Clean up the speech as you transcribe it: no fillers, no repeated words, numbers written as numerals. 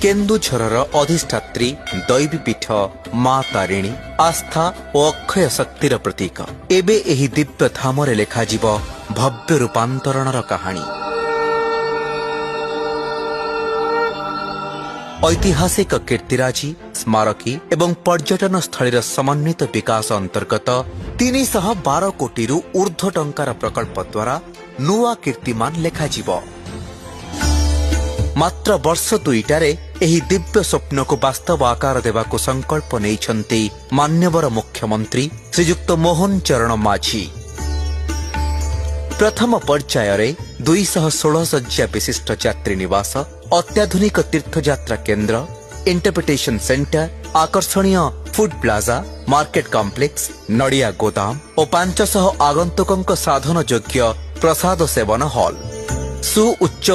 केन्दुझरर अधिष्ठात्री दैवीपीठ मां तारिणी आस्था और अक्षय शक्तिर प्रतीक। एबे एही दिव्य धामरे लेखाजिब भव्य रूपांतरणर कहानी। ऐतिहासिक कीर्तिराजी स्मारकी एवं पर्यटन स्थलीर समन्वित विकास अंतर्गत 312 कोटी ऊर्ध्व टंकार प्रकल्प द्वारा नुआ कीर्तिमान लेखाजिब। मात्र वर्ष दुईटारे एही दिव्य स्वप्न को वास्तव आकार देवाको संकल्प नेइछन्ति मान्यवर मुख्यमंत्री श्रीयुक्त मोहन चरण माझी। प्रथम पर्याୟରେ 216 शଯ୍या विशिष्ट यात्री निवास, अत्याधुनिक तीर्थयात्रा केन्द्र, इंटरप्रिटेशन सेंटर, आकर्षणीय फूड प्लाजा, मार्केट कॉम्प्लेक्स, नड़िया गोदाम और 500 आगंतुकों साधन योग्य प्रसाद सेवन हॉल, सुउच्च